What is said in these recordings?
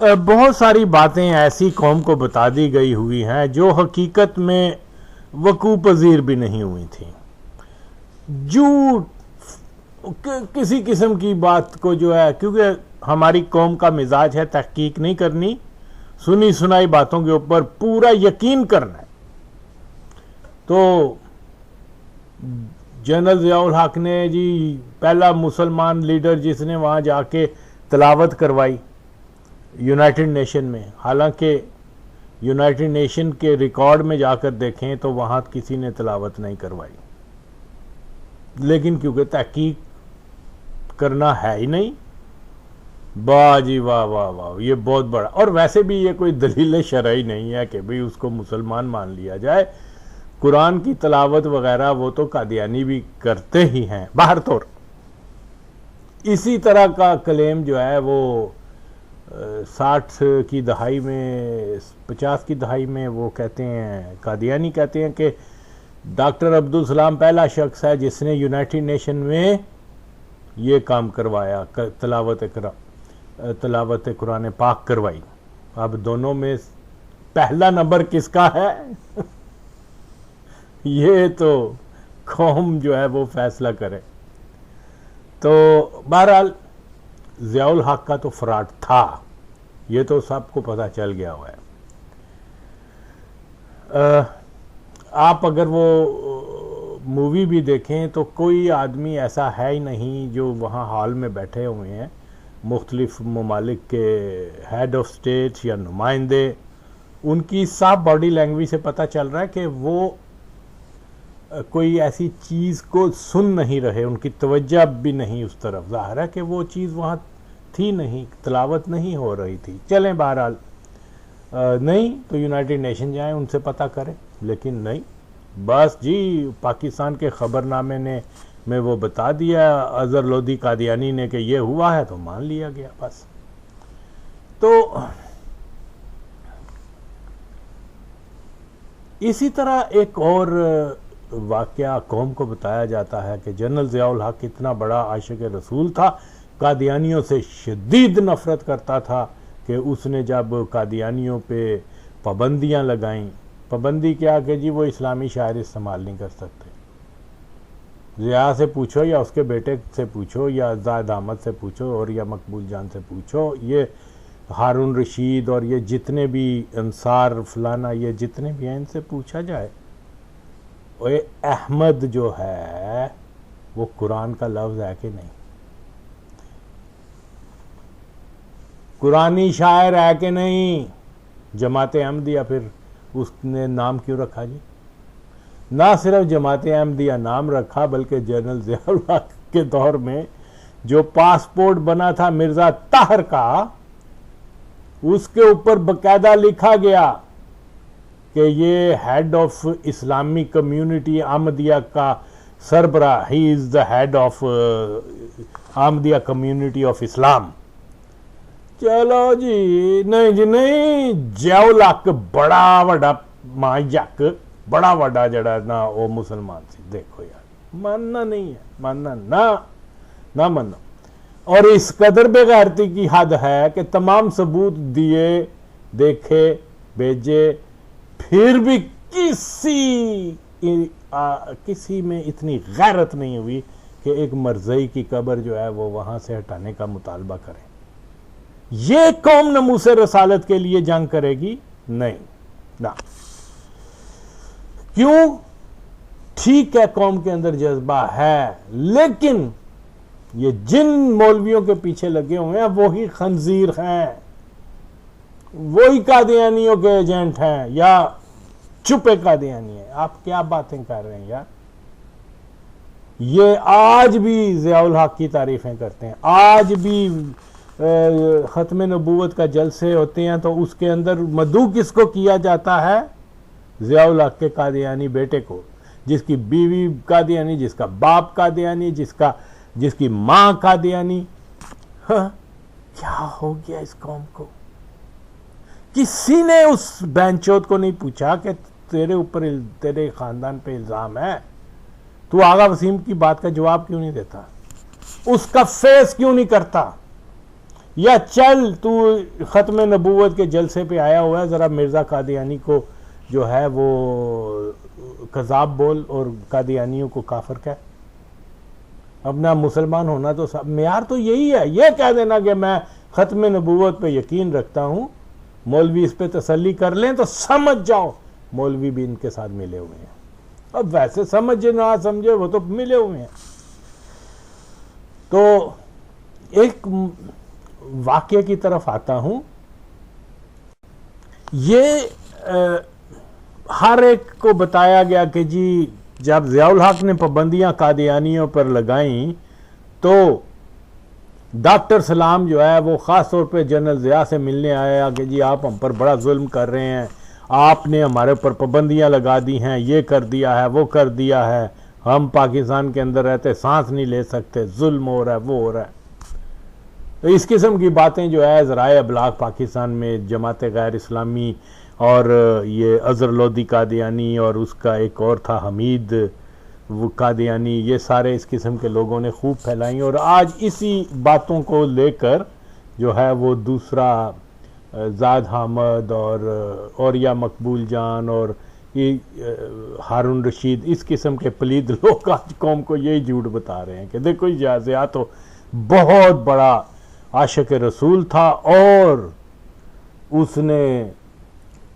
बहुत सारी बातें ऐसी कौम को बता दी गई हुई हैं जो हकीकत में वकूअ पजीर भी नहीं हुई थी। झूठ किसी किस्म की बात को जो है, क्योंकि हमारी कौम का मिजाज है तहकीक नहीं करनी, सुनी सुनाई बातों के ऊपर पूरा यकीन करना है। तो जनरल ज़ियाउल हक ने जी पहला मुसलमान लीडर जिसने वहां जाके तिलावत करवाई यूनाइटेड नेशन में, हालांकि यूनाइटेड नेशन के रिकॉर्ड में जाकर देखें तो वहां किसी ने तिलावत नहीं करवाई, लेकिन क्योंकि तहकीक करना है ही नहीं। वाह जी वाह वाह वाह, ये बहुत बड़ा, और वैसे भी ये कोई दलील शरई नहीं है कि भाई उसको मुसलमान मान लिया जाए। कुरान की तिलावत वगैरह वो तो कादियानी भी करते ही हैं बाहर तौर। इसी तरह का क्लेम जो है वो 60 की दहाई में, 50 की दहाई में वो कहते हैं, कादियानी कहते हैं कि डॉक्टर अब्दुल सलाम पहला शख्स है जिसने यूनाइटेड नेशन में ये काम करवाया, तिलावत कुरान पाक करवाई। अब दोनों में पहला नंबर किसका है ये तो कौम जो है वो फैसला करे। तो बहरहाल ज़ियाउल हक का तो फ्रॉड था, ये तो सबको पता चल गया हुआ है। आप अगर वो मूवी भी देखें तो कोई आदमी ऐसा है ही नहीं जो वहाँ हॉल में बैठे हुए हैं मुख्तलिफ ममालिक के हेड ऑफ स्टेट या नुमाइंदे, उनकी साफ बॉडी लैंग्वेज से पता चल रहा है कि वो कोई ऐसी चीज़ को सुन नहीं रहे, उनकी तवज्जो भी नहीं उस तरफ। ज़ाहिर है कि वो चीज़ वहाँ थी नहीं, तिलावत नहीं हो रही थी। चलें बहरहाल, नहीं तो यूनाइटेड नेशन जाएं, उनसे पता करें, लेकिन नहीं, बस जी पाकिस्तान के खबरनामे ने में वो बता दिया अजहर लोधी कादियानी ने कि ये हुआ है, तो मान लिया गया बस। तो इसी तरह एक और वाकया कौम को बताया जाता है कि जनरल ज़ियाउल हक इतना बड़ा आशिक रसूल था, कादियानियों से शदीद नफरत करता था कि उसने जब कादियानियों पे पाबंदियां लगाईं, पाबंदी क्या कि जी वो इस्लामी शायर इस्तेमाल नहीं कर सकते। ज़िया से पूछो या उसके बेटे से पूछो या ज़ाहिद अहमद से पूछो और या मकबूल जान से पूछो, ये हारून रशीद और ये जितने भी अंसार फलाना ये जितने भी हैं, इनसे पूछा जाए ओए अहमद जो है वो कुरान का लफ्ज़ है कि नहीं, कुरानी शायर है कि नहीं। जमात अहमदिया फिर उसने नाम क्यों रखा जी? ना सिर्फ जमात अहमदिया नाम रखा, बल्कि जनरल ज़ियाउल हक के दौर में जो पासपोर्ट बना था मिर्ज़ा ताहर का, उसके ऊपर बकायदा लिखा गया कि ये हेड ऑफ इस्लामी कम्युनिटी अहमदिया का सरबरा, he is the head of Ahmadiyya community of Islam. चलो जी नहीं, ज़ियाउल हक बड़ा वड्डा मायक, बड़ा वड्डा जड़ा ना वो मुसलमान सी। देखो यार, मानना नहीं है, मानना ना मानो। और इस कदर बेगैरती की हद है कि तमाम सबूत दिए, देखे, भेजे, फिर भी किसी में इतनी गैरत नहीं हुई कि एक मरज़ई की कब्र जो है वो वहां से हटाने का मुतालबा करें। ये कौम नमूसे रसालत के लिए जंग करेगी? नहीं ना। क्यों? ठीक है, कौम के अंदर जज्बा है, लेकिन ये जिन मौलवियों के पीछे लगे हुए हैं वही खंजीर हैं, वही कादियानियों के एजेंट हैं या चुपे कादियानी हैं। आप क्या बातें कर रहे हैं यार? ये आज भी ज़ियाउल हक की तारीफें करते हैं, आज भी खत्म नबूवत का जलसे होते हैं तो उसके अंदर मदू किसको किया जाता है? ज़ियाउल हक के कादियानी बेटे को, जिसकी बीवी कादियानी, जिसका बाप कादियानी, जिसकी मां कादियानी। क्या हो गया इस कौम को? किसी ने उस बैंचोद को नहीं पूछा कि तेरे ऊपर, तेरे खानदान पे इल्जाम है, तू आगा वसीम की बात का जवाब क्यों नहीं देता? उसका फेस क्यों नहीं करता? या चल तू ख़त्म नबूवत के जलसे पे आया हुआ है, ज़रा मिर्ज़ा कादियानी को जो है वो कज़ाब बोल और कादियानियों को काफिर कह। अपना मुसलमान होना तो सब मेयार तो यही है, ये कह देना कि मैं ख़त्म नबूवत पे यकीन रखता हूँ, मौलवी इस पे तसल्ली कर लें तो समझ जाओ मौलवी भी इनके साथ मिले हुए हैं। अब वैसे समझे ना समझे वो तो मिले हुए हैं। तो एक वाक्य की तरफ आता हूं। ये हर एक को बताया गया कि जी जब ज़ियाउल हक ने पाबंदियां कादियानियों पर लगाई तो डॉक्टर सलाम जो है वो ख़ास तौर पे जनरल ज़िया से मिलने आया कि जी आप हम पर बड़ा जुल्म कर रहे हैं, आपने हमारे ऊपर पाबंदियां लगा दी हैं, ये कर दिया है वो कर दिया है, हम पाकिस्तान के अंदर रहते सांस नहीं ले सकते, जुल्म हो रहा है वो हो रहा है। तो इस किस्म की बातें जो है ज़राए अबलाग पाकिस्तान में जमात गैर इस्लामी और ये अज़हर लोधी कादियानी और उसका एक और था हमीद वो कादियानी, ये सारे इस किस्म के लोगों ने खूब फैलाई और आज इसी बातों को लेकर जो है वो दूसरा ज़ाद हामद और या मकबूल जान और ये हारून रशीद, इस किस्म के पलीद लोग आज कौम को यही झूठ बता रहे हैं कि देखो ज़िया तो बहुत बड़ा आशिक रसूल था और उसने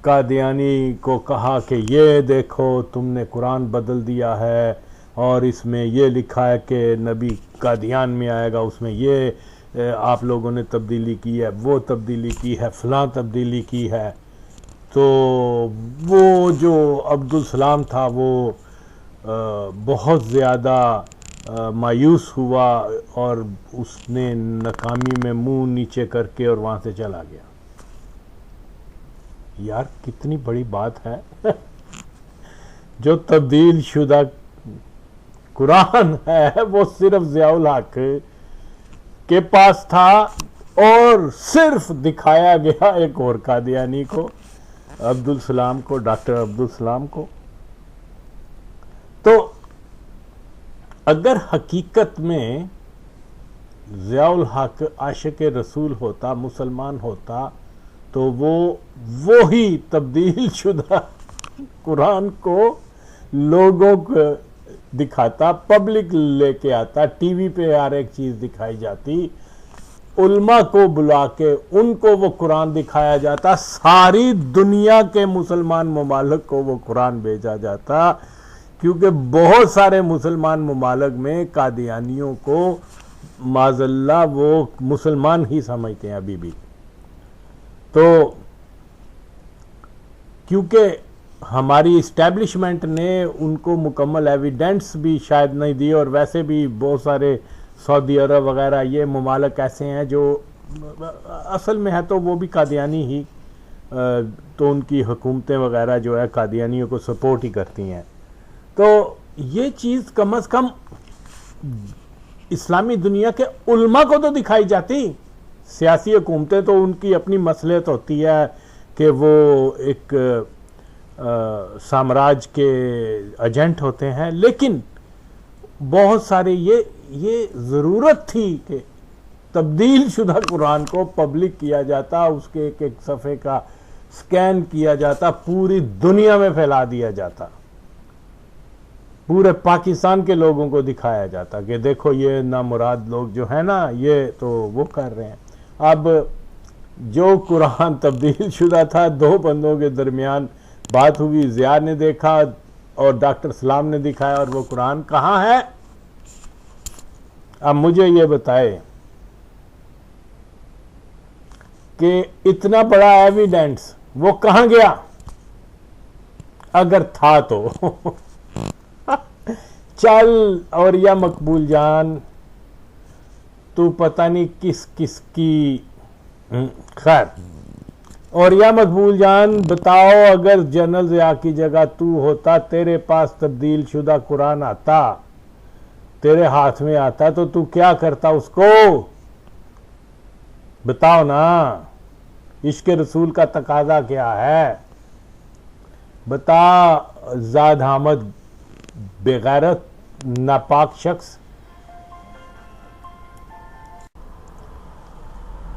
कादियानी को कहा कि ये देखो तुमने कुरान बदल दिया है और इसमें ये लिखा है कि नबी कादियान में आएगा, उसमें ये आप लोगों ने तब्दीली की है, वो तब्दीली की है, फ़लाँ तब्दीली की है। तो वो जो अब्दुल सलाम था वो बहुत ज़्यादा मायूस हुआ और उसने नाकामी में मुंह नीचे करके और वहाँ से चला गया। यार कितनी बड़ी बात है जो तब्दील शुदा कुरान है वो सिर्फ ज़ियाउल हक के पास था और सिर्फ दिखाया गया एक और कादियानी को, अब्दुल सलाम को, डॉक्टर अब्दुल सलाम को। तो अगर हकीकत में ज़ियाउल हक आशिक रसूल होता, मुसलमान होता, तो वो ही तब्दील शुदा कुरान को लोगों को दिखाता, पब्लिक लेके आता, टीवी पे हर एक चीज़ दिखाई जाती, उल्मा को बुला के उनको वो कुरान दिखाया जाता, सारी दुनिया के मुसलमान ममालिक को वो कुरान भेजा जाता, क्योंकि बहुत सारे मुसलमान ममालिक में कादियानियों को माज़ल्ला वो मुसलमान ही समझते हैं अभी भी। तो क्योंकि हमारी इस्टेब्लिशमेंट ने उनको मुकम्मल एविडेंस भी शायद नहीं दी और वैसे भी बहुत सारे सऊदी अरब वगैरह ये ममालिक ऐसे हैं जो असल में है तो वो भी कादियानी ही, तो उनकी हुकूमतें वगैरह जो है कादियानियों को सपोर्ट ही करती हैं। तो ये चीज़ कम अज़ कम इस्लामी दुनिया के उल्मा को तो दिखाई जाती। सियासी हुकूमतें तो उनकी अपनी मसलियत होती है कि वो एक साम्राज्य के एजेंट होते हैं, लेकिन बहुत सारे ये ज़रूरत थी कि तब्दील शुदा कुरान को पब्लिक किया जाता, उसके एक एक सफ़े का स्कैन किया जाता, पूरी दुनिया में फैला दिया जाता, पूरे पाकिस्तान के लोगों को दिखाया जाता कि देखो ये नामुराद लोग जो है ना ये तो वो कर रहे हैं। अब जो कुरान तब्दील शुदा था, दो बंदों के दरमियान बात हुई, ज़िया ने देखा और डॉक्टर सलाम ने दिखाया और वो कुरान कहाँ है? अब मुझे ये बताए कि इतना बड़ा एविडेंस वो कहाँ गया अगर था तो चल और या मकबूल जान तू पता नहीं किस किस की खैर, और या मकबूल जान बताओ अगर जनरल ज़िया की जगह तू होता, तेरे पास तब्दील शुदा कुरान आता, तेरे हाथ में आता, तो तू क्या करता उसको? बताओ ना, इश्क रसूल का तकाजा क्या है? बता ज़ाद हामद बेगैरत नापाक शख्स।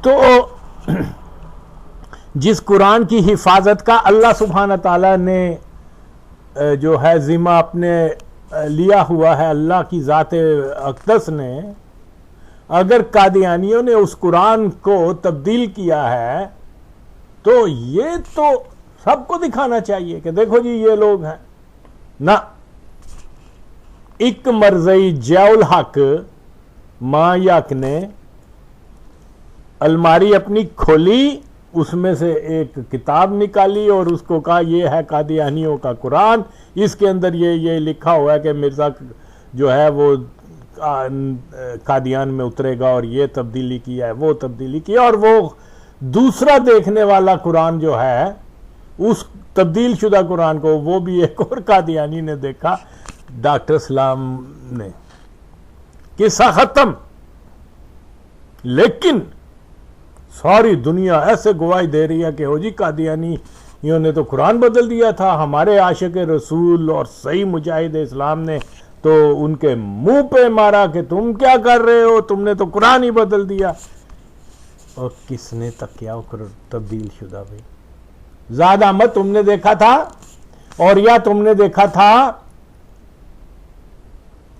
तो जिस कुरान की हिफाजत का अल्लाह सुब्हान ताला ने जो है जिम्मा अपने लिया हुआ है, अल्लाह की ज़ात अक़दस ने, अगर कादियानियों ने उस कुरान को तब्दील किया है तो ये तो सबको दिखाना चाहिए कि देखो जी ये लोग हैं ना। एक मरज़ई जियाउल हक मायाक ने अलमारी अपनी खोली, उसमें से एक किताब निकाली और उसको कहा ये है कादियानियों का कुरान, इसके अंदर ये लिखा हुआ है कि मिर्ज़ा जो है वो कादियान में उतरेगा और ये तब्दीली किया है, वो तब्दीली किया। और वो दूसरा देखने वाला कुरान जो है, उस तब्दील शुदा कुरान को वो भी एक और कादियानी ने देखा, डॉक्टर सलाम ने। किस्सा खत्म। लेकिन सारी दुनिया ऐसे गवाही दे रही है कि हो जी कादियानियों ने तो कुरान बदल दिया था, हमारे आशिक रसूल और सही मुजाहिद इस्लाम ने तो उनके मुंह पे मारा कि तुम क्या कर रहे हो, तुमने तो कुरान ही बदल दिया। और किसने तक क्या तब्दील शुदा भाई? ज्यादा मत तुमने देखा था, और या तुमने देखा था,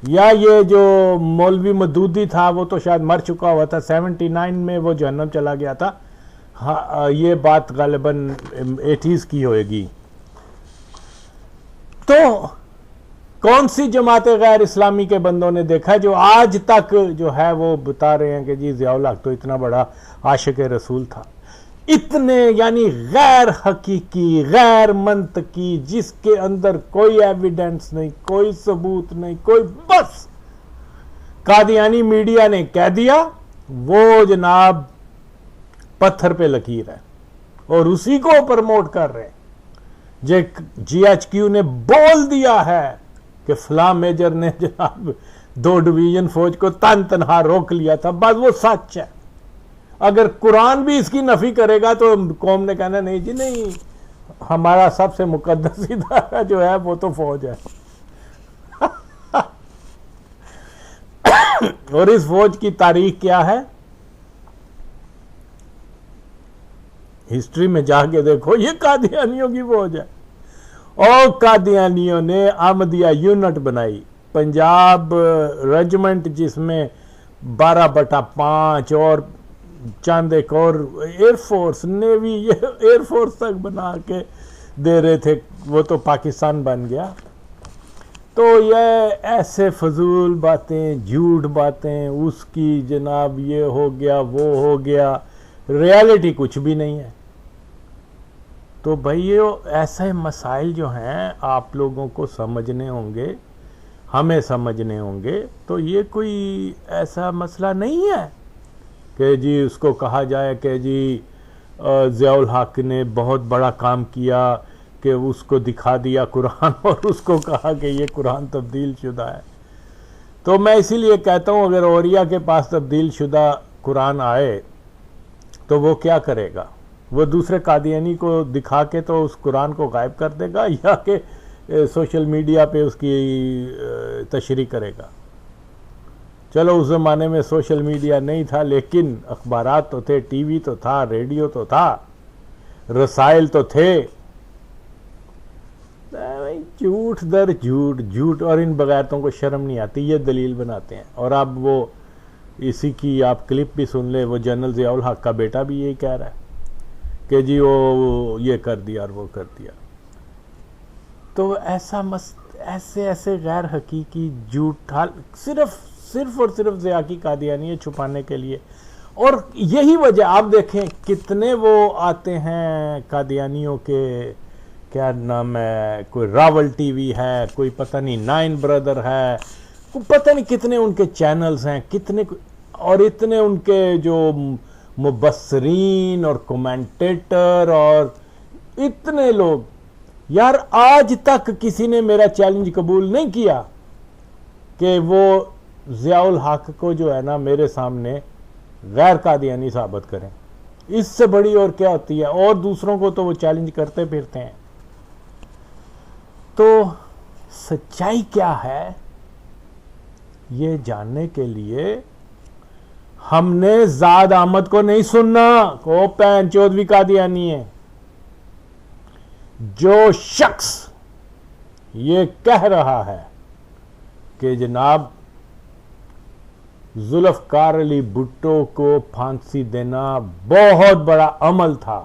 या ये जो मौलवी मदूदी था वो तो शायद मर चुका हुआ था, 79 में वो जहन्नम चला गया था। हाँ, ये बात गालिबन 80s की होएगी। तो कौन सी जमात गैर इस्लामी के बंदों ने देखा जो आज तक जो है वो बता रहे हैं कि जी ज़ियाउल हक तो इतना बड़ा आशिक रसूल था, इतने यानी गैर हकीकी, गैर मंतकी, जिसके अंदर कोई एविडेंस नहीं, कोई सबूत नहीं, कोई, बस कादियानी मीडिया ने कह दिया, वो जनाब पत्थर पे लकीर है और उसी को प्रमोट कर रहे हैं। GHQ ने बोल दिया है कि फलां मेजर ने जनाब 2 डिवीजन फौज को तन तनहा रोक लिया था, बस वो सच है। अगर कुरान भी इसकी नफी करेगा तो कौम ने कहना नहीं जी नहीं, हमारा सबसे मुकद्दस इदारा जो है वो तो फौज है। और इस फौज की तारीख क्या है, हिस्ट्री में जाके देखो, ये कादियानियों की फौज है। और कादियानियों ने अहमदिया यूनिट बनाई, पंजाब रेजिमेंट, जिसमें 12/5 और चंद एक और एयरफोर्स, नेवी, एयरफोर्स तक बना के दे रहे थे, वो तो पाकिस्तान बन गया। तो ये ऐसे फजूल बातें, झूठ बातें, उसकी जनाब ये हो गया वो हो गया, रियलिटी कुछ भी नहीं है। तो भाई ये ऐसे मसाइल जो हैं आप लोगों को समझने होंगे, हमें समझने होंगे। तो ये कोई ऐसा मसला नहीं है कि जी उसको कहा जाए कि जी ज़ियाउल हक ने बहुत बड़ा काम किया कि उसको दिखा दिया कुरान और उसको कहा कि ये कुरान तब्दील शुदा है। तो मैं इसीलिए कहता हूँ अगर औरिया के पास तब्दील शुदा कुरान आए तो वो क्या करेगा, वो दूसरे कादियानी को दिखा के तो उस कुरान को गायब कर देगा या कि सोशल मीडिया पे उसकी तशरीह करेगा। चलो उस ज़माने में सोशल मीडिया नहीं था, लेकिन अखबारात तो थे, टीवी तो था, रेडियो तो था, रसाइल तो थे। झूठ दर झूठ, झूठ, और इन बगैरतों को शर्म नहीं आती, ये दलील बनाते हैं। और अब वो इसी की आप क्लिप भी सुन ले, वो जनरल ज़ियाउल हक का बेटा भी यही कह रहा है कि जी वो ये कर दिया और वो कर दिया। तो ऐसे ऐसे गैर हकीकी झूठ सिर्फ और सिर्फ ज़िया की कादियानी छुपाने के लिए। और यही वजह आप देखें कितने वो आते हैं कादियानियों के, क्या नाम है, कोई रावल टीवी है, कोई पता नहीं 9 ब्रदर है, कोई पता नहीं कितने उनके चैनल्स हैं, कितने, और इतने उनके जो मुबस्सरीन और कमेंटेटर और इतने लोग। यार आज तक किसी ने मेरा चैलेंज कबूल नहीं किया कि वो ज़ियाउल हक को जो है ना मेरे सामने गैर कादियानी साबित करें। इससे बड़ी और क्या होती है, और दूसरों को तो वो चैलेंज करते फिरते हैं। तो सच्चाई क्या है ये जानने के लिए हमने जाद अहमद को नहीं सुनना, को पैन चौधरी कादियानी है। जो शख्स ये कह रहा है कि जनाब जुल्फकार अली भुट्टो को फांसी देना बहुत बड़ा अमल था,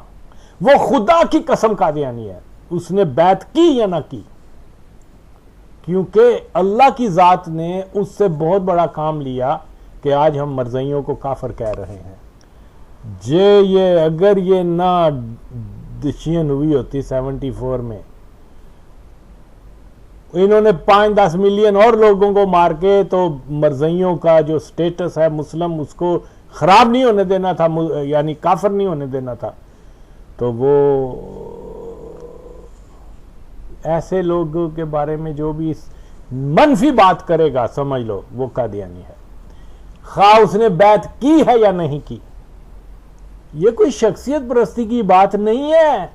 वो खुदा की कसम कादियानी है। उसने बैत की या ना की, क्योंकि अल्लाह की जात ने उससे बहुत बड़ा काम लिया कि आज हम मरज़इयों को काफिर कह रहे हैं। ये अगर ये ना डिसीजन हुई होती 74 में, इन्होंने 5-10 मिलियन और लोगों को मार के तो मरज़इयों का जो स्टेटस है मुस्लिम, उसको खराब नहीं होने देना था, यानी काफिर नहीं होने देना था। तो वो ऐसे लोगों के बारे में जो भी मनफी बात करेगा, समझ लो वो कादियानी है, खा उसने बैत की है या नहीं की। ये कोई शख्सियत परस्ती की बात नहीं है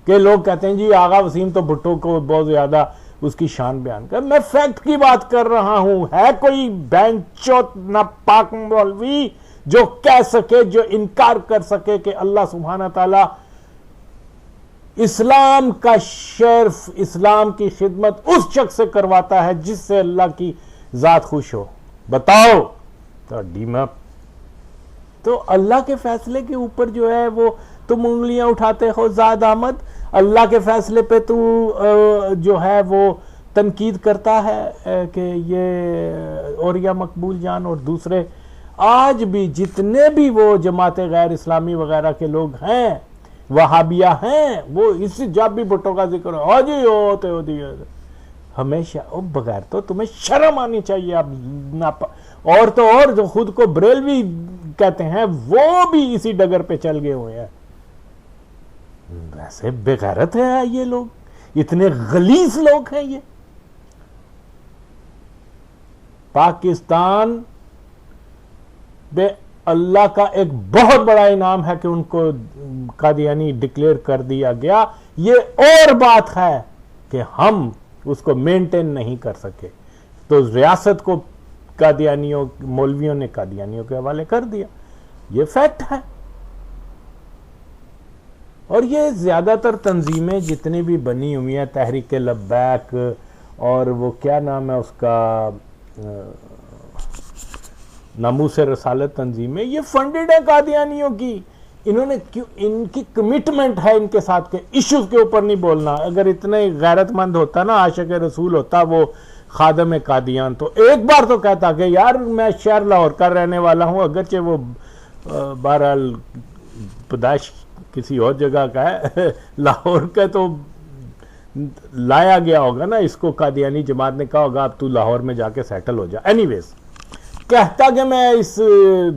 कि लोग कहते हैं जी आगा वसीम तो भुट्टो को बहुत ज्यादा उसकी शान बयान कर। मैं फैक्ट की बात कर रहा हूं। है कोई बैंचोत नापाक मौलवी जो कह सके, जो इनकार कर सके कि अल्लाह सुब्हाना ताला इस्लाम का शर्फ, इस्लाम की खिदमत उस शख्स से करवाता है जिससे अल्लाह की जात खुश हो? बताओ। तो अल्लाह के फैसले के ऊपर जो है वो तुम उंगलियां उठाते हो जाद अहमद, अल्लाह के फैसले पे तू जो है वो तनकीद करता है कि ये औरिया मकबूल जान और दूसरे आज भी जितने भी वो जमात गैर इस्लामी वगैरह के लोग हैं, वहाबिया हैं, वो इस जब भी भुट्टो का जिक्र हो जी होते हो हमेशा बगैर तो तुम्हें शर्म आनी चाहिए। अब ना और तो और जो खुद को बरेलवी कहते हैं वो भी इसी डगर पे चल गए हुए हैं। वैसे बेगैरत है ये लोग, इतने गलीज लोग हैं ये। पाकिस्तान पे अल्लाह का एक बहुत बड़ा इनाम है कि उनको कादियानी डिक्लेयर कर दिया गया। ये और बात है कि हम उसको मेंटेन नहीं कर सके, तो रियासत को कादियानियों, मौलवियों ने कादियानियों के हवाले कर दिया। ये फैक्ट है। और ये ज्यादातर तंजीमें जितनी भी बनी हुई हैं, तहरीक लब्बैक और वो क्या नाम है उसका, नामूस रसालत तंजीमें, ये फंडेड है कादियानियों की। इन्होंने क्यों, इनकी कमिटमेंट है इनके साथ के इश्यूज के ऊपर नहीं बोलना। अगर इतने गैरतमंद होता ना, आशिक रसूल होता वो खादम कादियान, तो एक बार तो कहता कि यार मैं शहर लाहौर का रहने वाला हूं, अगरचे वो बहरहाल पदाश किसी और जगह का है लाहौर का, तो लाया गया होगा ना इसको, कादियानी जमात ने कहा होगा अब तू लाहौर में जाके सेटल हो जा। एनीवेज, कहता कि मैं इस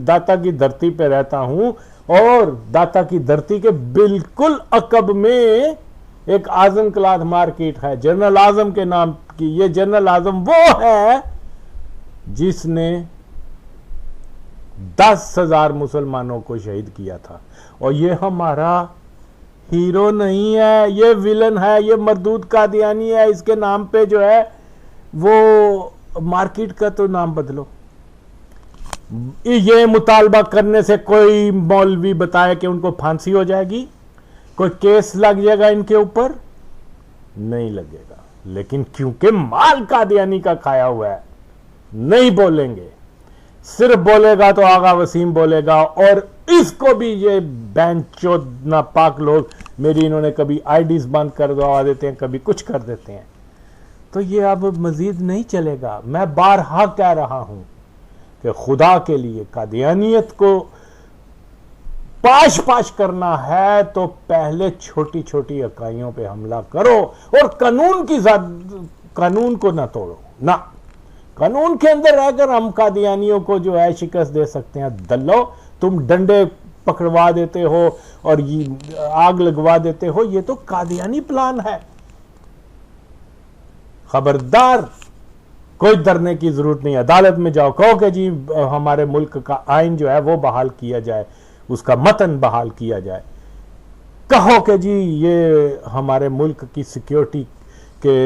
दाता की धरती पे रहता हूं और दाता की धरती के बिल्कुल अकब में एक आजम क्लाथ मार्केट है जनरल आजम के नाम की। ये जनरल आजम वो है जिसने 10,000 मुसलमानों को शहीद किया था। और ये हमारा हीरो नहीं है, ये विलन है, ये मरदूद कादियानी है। इसके नाम पे जो है वो मार्केट का तो नाम बदलो। ये मुतालबा करने से कोई मौलवी बताए कि उनको फांसी हो जाएगी, कोई केस लग जाएगा इनके ऊपर? नहीं लगेगा। लेकिन क्योंकि माल कादियानी का खाया हुआ है, नहीं बोलेंगे। सिर्फ बोलेगा तो आगा वसीम बोलेगा। और इसको भी ये बैंचोद नापाक लोग, मेरी इन्होंने कभी आईडीज बंद कर दवा देते हैं, कभी कुछ कर देते हैं। तो ये अब मजीद नहीं चलेगा। मैं बारहा कह रहा हूं कि खुदा के लिए कादियानियत को पाश पाश करना है तो पहले छोटी छोटी इकाइयों पे हमला करो और कानून को ना तोड़ो ना। कानून के अंदर रहकर हम कादियानियों को जो है शिकस्त दे सकते हैं। दल्लो, तुम डंडे पकड़वा देते हो और ये आग लगवा देते हो, ये तो कादियानी प्लान है। खबरदार, कोई डरने की जरूरत नहीं। अदालत में जाओ, कहो कि जी हमारे मुल्क का आइन जो है वो बहाल किया जाए, उसका मतन बहाल किया जाए। कहो कि जी ये हमारे मुल्क की सिक्योरिटी के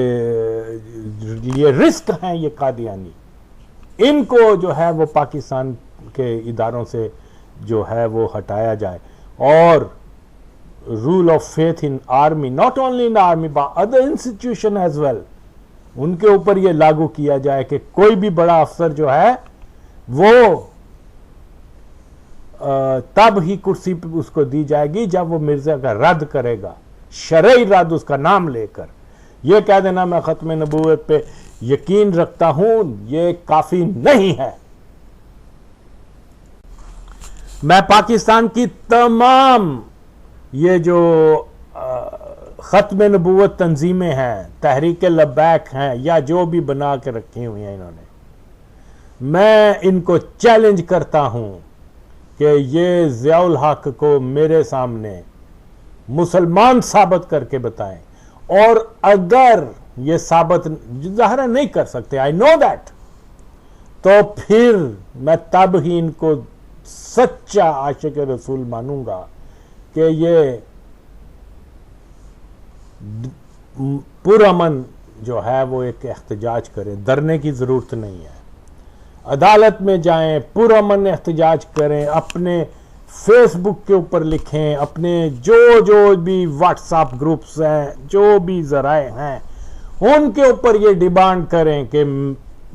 लिए रिस्क हैं ये कादियानी, इनको जो है वो पाकिस्तान के इदारों से जो है वो हटाया जाए, और rule of faith in army, not only in army but other institution as well, उनके ऊपर ये लागू किया जाए कि कोई भी बड़ा अफसर जो है वो तब ही कुर्सी पे उसको दी जाएगी जब वो मिर्जा का रद्द करेगा, शरई रद्द उसका नाम लेकर। ये कह देना मैं खत्म नबूवत पे यकीन रखता हूं, ये काफी नहीं है। मैं पाकिस्तान की तमाम ये जो खत्म नबूवत तंजीमें हैं, तहरीक लब्बैक हैं, या जो भी बना के रखी हुई हैं इन्होंने, मैं इनको चैलेंज करता हूं कि ये ज़ियाउल हक को मेरे सामने मुसलमान साबित करके बताएं, और अगर ये साबित ज़ाहिर नहीं कर सकते, आई नो दैट, तो फिर मैं तब ही इनको सच्चा आशिक रसूल मानूंगा कि ये पुरअमन जो है वो एक एहतजाज करें, डरने की ज़रूरत नहीं है, अदालत में जाएं, पुरअमन एहतजाज करें, अपने फेसबुक के ऊपर लिखें, अपने जो भी व्हाट्सएप ग्रुप्स हैं, जो भी ज़राए हैं, उनके ऊपर ये डिमांड करें कि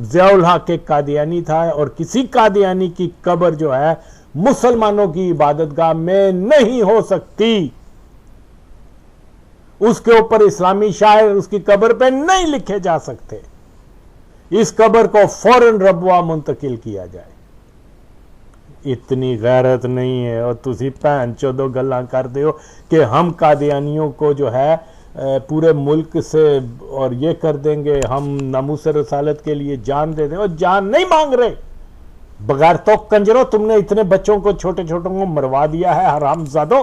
ज़ियाउल हक एक कादियानी था और किसी कादियानी की कब्र जो है मुसलमानों की इबादतगाह में नहीं हो सकती, उसके ऊपर इस्लामी शायर उसकी कब्र पे नहीं लिखे जा सकते, इस कब्र को फौरन रबवा मुंतकिल किया जाए। इतनी गैरत नहीं है, और तुसी भैन चोदो गल्लां करदे हो कि हम कादियानियों को जो है पूरे मुल्क से और ये कर देंगे, हम नामूस रसालत के लिए जान दे दें, और जान नहीं मांग रहे बगैर तो कंजरों, तुमने इतने बच्चों को छोटे छोटों को मरवा दिया है हरामजादो,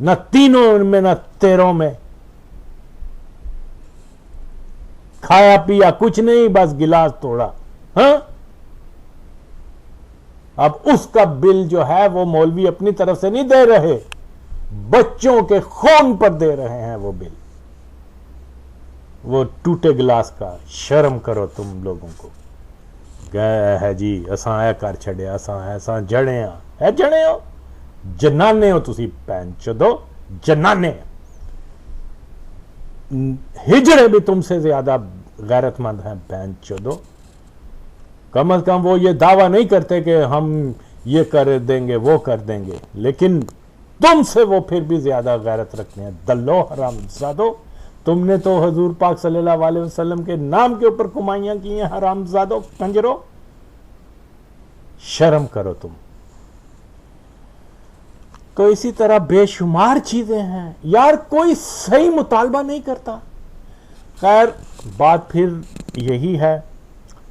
न तीनों में न तेरों में, खाया पिया कुछ नहीं, बस गिलास तोड़ा। हाँ, अब उसका बिल जो है वो मौलवी अपनी तरफ से नहीं दे रहे, बच्चों के खून पर दे रहे हैं वो बिल, वो टूटे गिलास का। शर्म करो तुम लोगों को। गए है जी असा है कर छड़िया, असा जड़े है, जड़े हो, जनाने हो तुसी, भैन चोदो जनाने। हिजड़े भी तुमसे ज्यादा गैरतमंद हैं भैन चोदो। कम अज कम वो ये दावा नहीं करते कि हम ये कर देंगे वो कर देंगे, लेकिन तुमसे वो फिर भी ज्यादा गैरत रखते हैं। दल्लो हरामजादो, तुमने तो हजूर पाक सल्लल्लाहु अलैहि वसल्लम के नाम के ऊपर कुमाइयां की हैं हरामजादो, कंजरो, शर्म करो तुम। तो इसी तरह बेशुमार चीजें हैं यार, कोई सही मुतालबा नहीं करता। खैर बात फिर यही है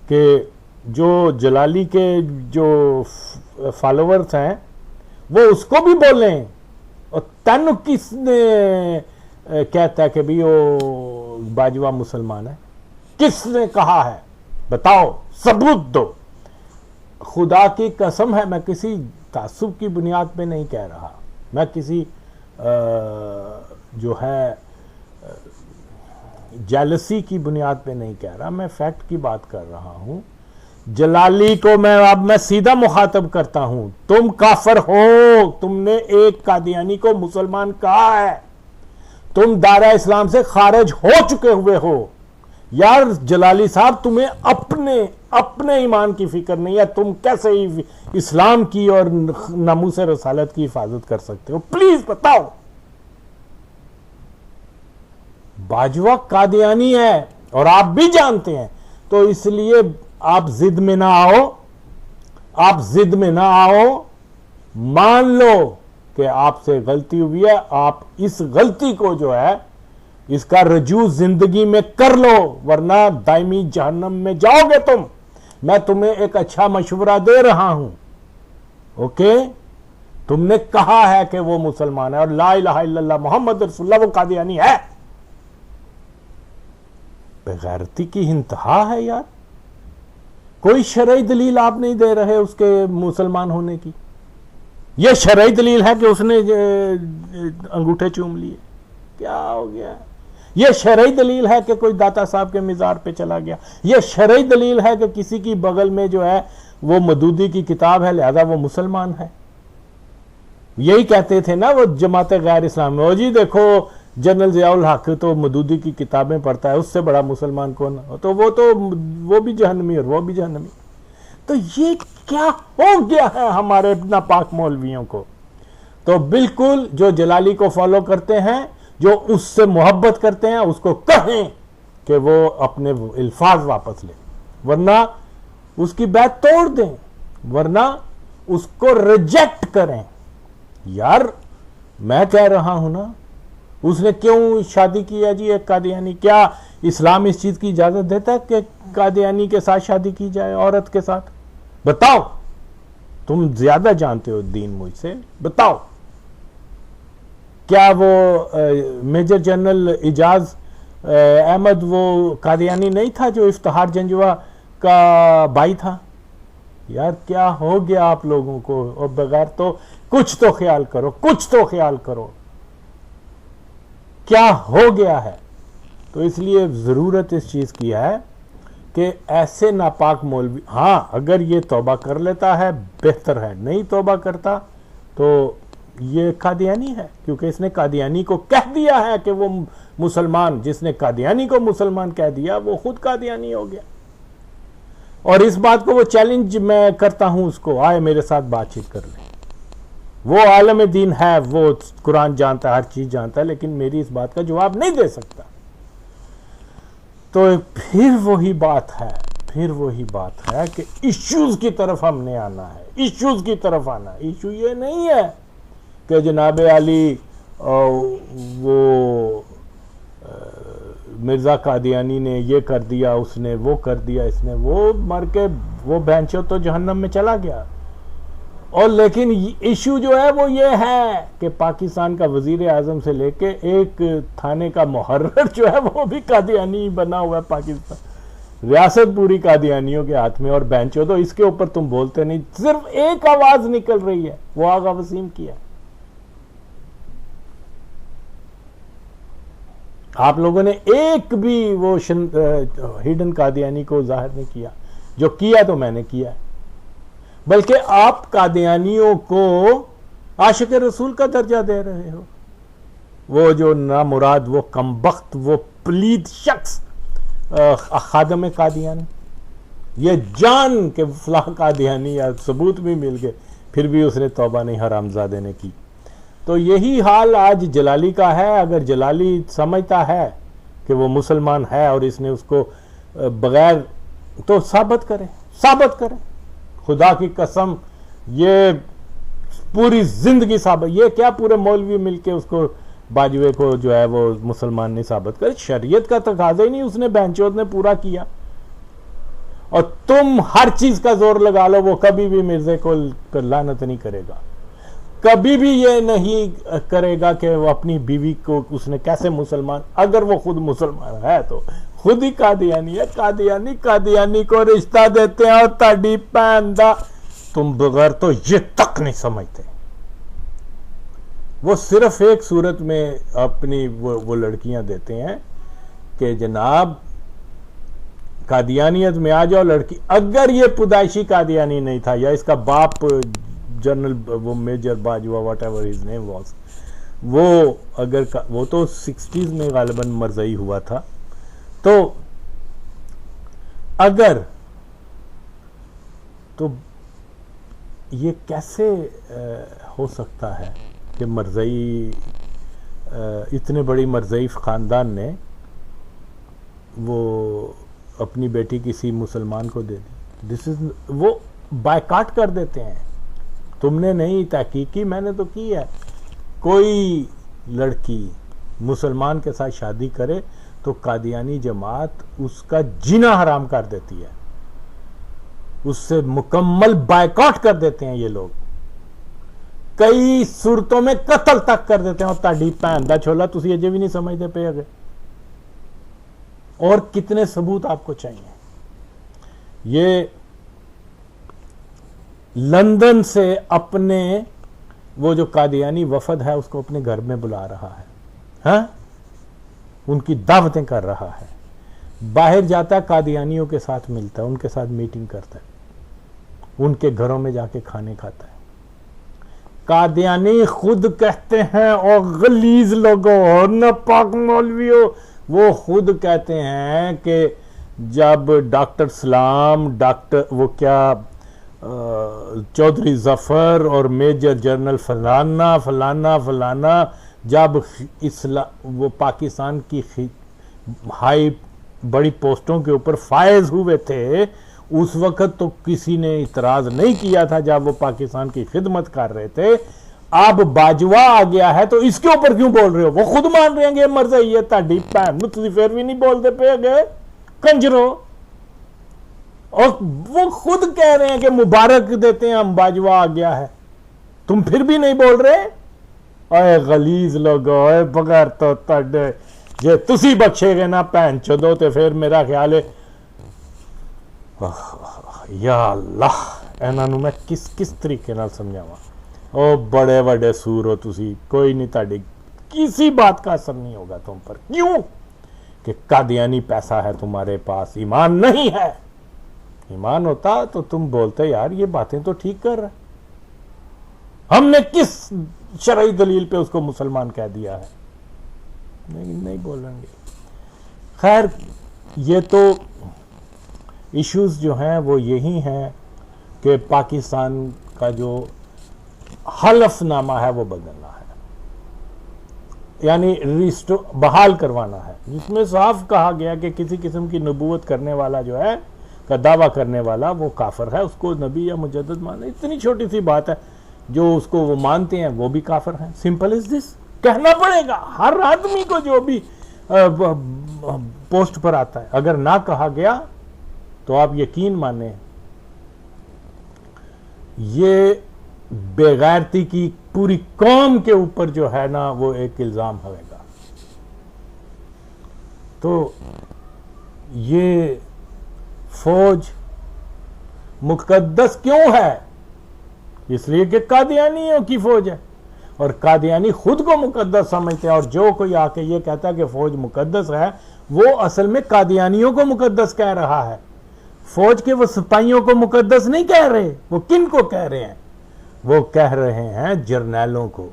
कि जो जलाली के जो फॉलोअर्स हैं वो उसको भी बोलें, और तन किसने कहता है कि भी वो बाजवा मुसलमान है? किसने कहा है? बताओ, सबूत दो। खुदा की कसम है, मैं किसी तासुब की बुनियाद पे नहीं कह रहा, मैं किसी जो है जेलसी की बुनियाद पे नहीं कह रहा, मैं फैक्ट की बात कर रहा हूं। जलाली को मैं सीधा मुखातब करता हूं, तुम काफिर हो, तुमने एक कादियानी को मुसलमान कहा है, तुम दायरा इस्लाम से खारिज हो चुके हुए हो। यार जलाली साहब, तुम्हें अपने ईमान की फिक्र नहीं है, तुम कैसे इस्लाम की और नामूस रसालत की हिफाजत कर सकते हो? प्लीज बताओ। बाजवा कादियानी है और आप भी जानते हैं, तो इसलिए आप जिद में ना आओ, आप जिद में ना आओ, मान लो कि आपसे गलती हुई है, आप इस गलती को जो है इसका रजू जिंदगी में कर लो, वरना दायमी जहन्नम में जाओगे तुम। मैं तुम्हें एक अच्छा मशवरा दे रहा हूं, ओके? तुमने कहा है कि वो मुसलमान है और ला इलाहा इल्लल्लाह मोहम्मद रसूलुल्लाह, वो कादियानी है। बेगैरती की इंतहा है यार। कोई शरई दलील आप नहीं दे रहे उसके मुसलमान होने की। यह शरई दलील है कि उसने अंगूठे चूम लिए, क्या हो गया? यह शरई दलील है कि कोई दाता साहब के मिजार पे चला गया। यह शरई दलील है कि किसी की बगल में जो है वो मदूदी की किताब है लिहाजा वो मुसलमान है। यही कहते थे ना वो जमात गैर इस्लामी, ओ जी देखो जनरल जियाउल हक तो मदूदी की किताबें पढ़ता है, उससे बड़ा मुसलमान कौन, तो वो भी जहन्नमी और वो भी जहन्नमी। तो ये क्या हो गया है हमारे नापाक मौलवियों को। तो बिल्कुल जो जलाली को फॉलो करते हैं, जो उससे मोहब्बत करते हैं, उसको कहें कि वो अपने अल्फाज वापस ले, वरना उसकी बात तोड़ दें, वरना उसको रिजेक्ट करें। यार मैं कह रहा हूं ना, उसने क्यों शादी किया जी एक कादियानी? क्या इस्लाम इस चीज की इजाजत देता है कि कादियानी के साथ शादी की जाए, औरत के साथ? बताओ, तुम ज्यादा जानते हो दीन मुझसे, बताओ। क्या वो मेजर जनरल इजाज अहमद वो कादियानी नहीं था जो इफ्तिखार जंजवा का भाई था? यार क्या हो गया आप लोगों को? और बगैर तो कुछ तो ख्याल करो, कुछ तो ख्याल करो, क्या हो गया है? तो इसलिए जरूरत इस चीज की है कि ऐसे नापाक मौलवी, हाँ अगर ये तौबा कर लेता है बेहतर है, नहीं तौबा करता तो ये कादियानी है, क्योंकि इसने कादियानी को कह दिया है कि वो मुसलमान, जिसने कादियानी को मुसलमान कह दिया वो खुद कादियानी हो गया। और इस बात को वो चैलेंज मैं करता हूं उसको, आए मेरे साथ बातचीत कर ले। वो आलम दीन है, वो कुरान जानता है, हर चीज जानता है, लेकिन मेरी इस बात का जवाब नहीं दे सकता। तो फिर वही बात है कि इश्यूज की तरफ हमने आना है, इश्यूज की तरफ आना है। इशू ये नहीं है कि जनाब अली वो मिर्जा कादियानी ने ये कर दिया, उसने वो कर दिया, इसने वो मर के वो भैंचो तो जहन्नम में चला गया। और लेकिन इशू जो है वो ये है कि पाकिस्तान का वजीर आजम से लेके एक थाने का मुहर्रर जो है वो भी कादियानी बना हुआ है। पाकिस्तान रियासत पूरी कादियानियों के हाथ में, और भैंचो तो इसके ऊपर तुम बोलते नहीं, सिर्फ एक आवाज निकल रही है, वो आगा वसीम की है। आप लोगों ने एक भी वो हिडन कादियानी को जाहिर नहीं किया, जो किया तो मैंने किया, बल्कि आप कादियानियों को आशिक रसूल का दर्जा दे रहे हो। वो जो नामुराद, वो कमबख्त, वो प्लीद शख्स खादम कादियानी, ये जान के फलाह कादियानी, या सबूत भी मिल गए, फिर भी उसने तौबा नहीं हरामजादे ने की। तो यही हाल आज जलाली का है। अगर जलाली समझता है कि वो मुसलमान है और इसने उसको बगैर, तो साबित करे। खुदा की कसम, ये पूरी जिंदगी साबित, ये क्या पूरे मौलवी मिलके उसको बाजुए को जो है वो मुसलमान नहीं साबित करे? शरीयत का तकाजा ही नहीं उसने बेंचोद ने पूरा किया। और तुम हर चीज का जोर लगा लो, वो कभी भी मिर्जे को लानत नहीं करेगा, कभी भी ये नहीं करेगा कि वो अपनी बीवी को उसने कैसे मुसलमान, अगर वो खुद मुसलमान है तो खुद ही कादियानी है। कादियानी को रिश्ता देते हैं और ताड़ी भैन दा, तुम बगैर तो ये तक नहीं समझते। वो सिर्फ एक सूरत में अपनी वो लड़कियां देते हैं कि जनाब कादियानियत में आ जाओ लड़की। अगर ये पुदाइशी कादियानी नहीं था, या इसका बाप जनरल वो major Bajwa whatever his name was, वो अगर वो तो 60s में गालिबन मरजई हुआ था, तो अगर तो ये कैसे हो सकता है कि मरजई इतने बड़ी मरजई खानदान ने वो अपनी बेटी किसी मुसलमान को दे दी? दिस इज, वो बायकाट कर देते हैं। तुमने नहीं तहकीक की, मैंने तो की है। कोई लड़की मुसलमान के साथ शादी करे तो कादियानी जमात उसका जीना हराम कर देती है, उससे मुकम्मल बायकॉट कर देते हैं ये लोग, कई सूरतों में कत्ल तक कर देते हैं। और ताड़ी भैन दा छोला तुसी अजे भी नहीं समझते पे अगे। और कितने सबूत आपको चाहिए? ये लंदन से अपने वो जो कादियानी वफद है उसको अपने घर में बुला रहा है, हाँ? उनकी दावतें कर रहा है, बाहर जाता है कादियानियों के साथ मिलता है, उनके साथ मीटिंग करता है, उनके घरों में जाके खाने खाता है। कादियानी खुद कहते हैं, और गलीज लोगों और नापाक मौलवियों, वो खुद कहते हैं कि जब डॉक्टर सलाम, डॉक्टर वो क्या चौधरी जफर और मेजर जनरल फलाना फलाना फलाना जब वो पाकिस्तान की हाई बड़ी पोस्टों के ऊपर फायज हुए थे, उस वक्त तो किसी ने इतराज नहीं किया था जब वो पाकिस्तान की खिदमत कर रहे थे। अब बाजवा आ गया है तो इसके ऊपर क्यों बोल रहे हो? वो खुद मान रहे हैं मर जाइए ताड़ी भैन, फिर भी नहीं बोलते पे गए कंजरो। और वो खुद कह रहे हैं कि मुबारक देते हैं हम, बाजवा आ गया है, तुम फिर भी नहीं बोल रहे। ओए गलीज लोगो, ओए बगैर तो तड़े जे तुसी बख्शेगे ना भैन चोदो, तो फिर मेरा ख्याल है या अल्लाह इन्हों मैं किस किस तरीके नाल समझावा। ओ बड़े बड़े सूर हो तुसी, कोई नहीं, ताड़ी किसी बात का असर नहीं होगा तुम पर। क्यों? कि कादियानी पैसा है तुम्हारे पास, ईमान नहीं है। ईमान होता तो तुम बोलते यार ये बातें तो ठीक कर रहा है, हमने किस शरई दलील पे उसको मुसलमान कह दिया है? नहीं बोलेंगे। खैर, ये तो इश्यूज जो हैं वो यही हैं कि पाकिस्तान का जो हलफनामा है वो बदलना है, यानी बहाल करवाना है, जिसमें साफ कहा गया कि किसी किस्म की नबूवत करने वाला जो है का दावा करने वाला वो काफिर है, उसको नबी या मुजद्दद माने। इतनी छोटी सी बात है, जो उसको वो मानते हैं वो भी काफिर हैं। सिंपल इज दिस, कहना पड़ेगा हर आदमी को जो भी पोस्ट पर आता है। अगर ना कहा गया तो आप यकीन माने ये बेगैरती की पूरी कौम के ऊपर जो है ना वो एक इल्जाम होगा। तो ये फौज मुकद्दस क्यों है? इसलिए कि कादियानियों की फौज है, और कादियानी खुद को मुकद्दस समझते हैं। और जो कोई आके ये कहता है कि फौज मुकद्दस है, वो असल में कादियानियों को मुकद्दस कह रहा है। फौज के वो सिपाहियों को मुकद्दस नहीं कह रहे। वो किन को कह रहे हैं? वो कह रहे हैं जर्नैलों को,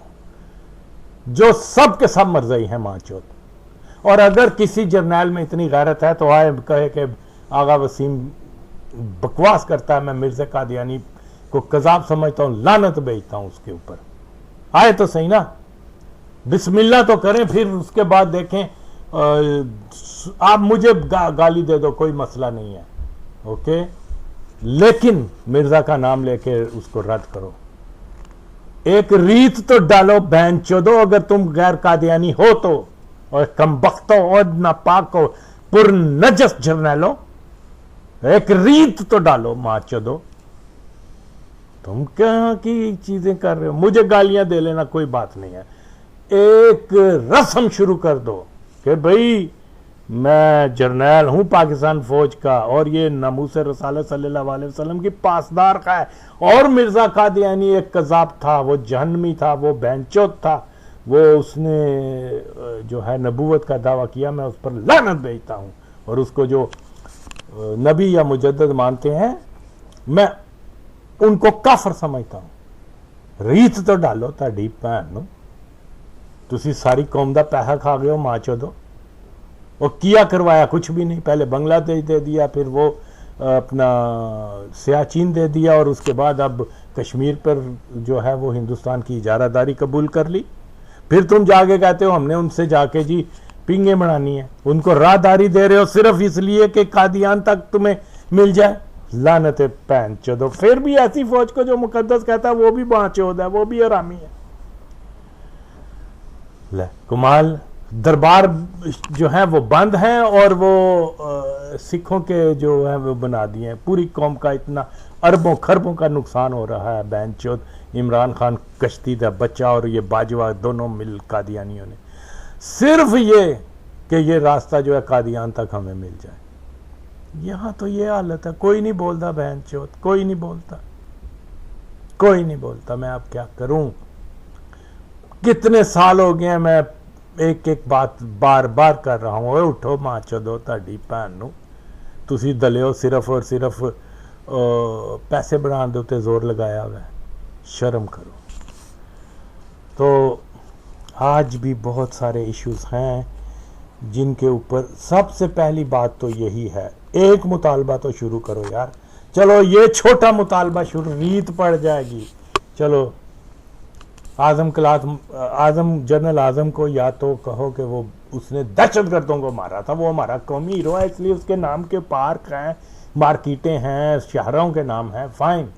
जो सब के सब मरज़ई हैं माचोत। और अगर किसी जर्नैल में इतनी गैरत है तो आए कहे कि आगा वसीम बकवास करता है, मैं मिर्ज़ा कादियानी को कज़ाब समझता हूं, लानत भेजता हूं उसके ऊपर। आए तो सही ना, बिस्मिल्लाह तो करें, फिर उसके बाद देखें। आप मुझे गाली दे दो, कोई मसला नहीं है, ओके, लेकिन मिर्जा का नाम लेके उसको रद्द करो। एक रीत तो डालो बहन चोदो, अगर तुम गैर कादियानी हो तो, और कमबख्तो और नापाक हो, पुरनजस जर्नैलो, एक रीत तो डालो मां चोदो। तुम क्या की चीजें कर रहे हो? मुझे गालियां दे लेना, कोई बात नहीं है। एक रस्म शुरू कर दो कि भाई मैं जर्नैल हूं पाकिस्तान फौज का, और ये नामूस रसूल सल्लल्लाहु अलैहि वसल्लम की पासदार का है। और मिर्जा कादियानी एक कज़ाब था, वो जहन्नमी था, वो बेंचोत था, वो उसने जो है नबूवत का दावा किया, मैं उस पर लानत भेजता हूं। और उसको जो नबी या मुजद्दद मानते हैं, मैं उनको काफर समझता हूं। रीत तो डालो ताड़ी भैन नूं, तुसी सारी कौम दा पैसा खा गए हो मां चोदो। और किया करवाया कुछ भी नहीं, पहले बांग्लादेश दे दिया, फिर वो अपना सियाचिन दे दिया, और उसके बाद अब कश्मीर पर जो है वो हिंदुस्तान की इजारादारी कबूल कर ली। फिर तुम जाके कहते हो हमने उनसे जाके जी पिंगे बनानी है, उनको राहदारी दे रहे हो सिर्फ इसलिए कि कादियान तक तुम्हें मिल जाए। लानत पैन चोदो। फिर भी ऐसी फौज को जो मुकद्दस कहता है वो भी बाचोद है, वो भी हरामी है। ले कुमाल, दरबार जो है वो बंद हैं, और वो सिखों के जो है वो बना दिए हैं। पूरी कौम का इतना अरबों खरबों का नुकसान हो रहा है। बैंचोद इमरान खान कश्ती दा बच्चा और ये बाजवा दोनों मिल कादियानियों ने, सिर्फ ये कि ये रास्ता जो है कादियान तक हमें मिल जाए। यहां तो ये हालत है, कोई नहीं बोलता बैंचोद, कोई नहीं बोलता, कोई नहीं बोलता। मैं अब क्या करूं? कितने साल हो गए मैं एक एक बात बार बार कर रहा हूं। उठो मां चोदो ताड़ी भैन नूं, तुसी दलियो सिर्फ और सिर्फ पैसे बढ़ाने दे उत्ते जोर लगाया हुआ है। शर्म करो। तो आज भी बहुत सारे इश्यूज हैं जिनके ऊपर सबसे पहली बात तो यही है, एक मुतालबा तो शुरू करो यार। चलो ये छोटा मुतालबा शुरू, रीत पड़ जाएगी। चलो आजम जनरल आजम को या तो कहो कि वो उसने दहशतगर्दों को मारा था, वो हमारा कौमी हीरो है, इसलिए उसके नाम के पार्क हैं, मार्केटें हैं, शहरों के नाम हैं, फाइन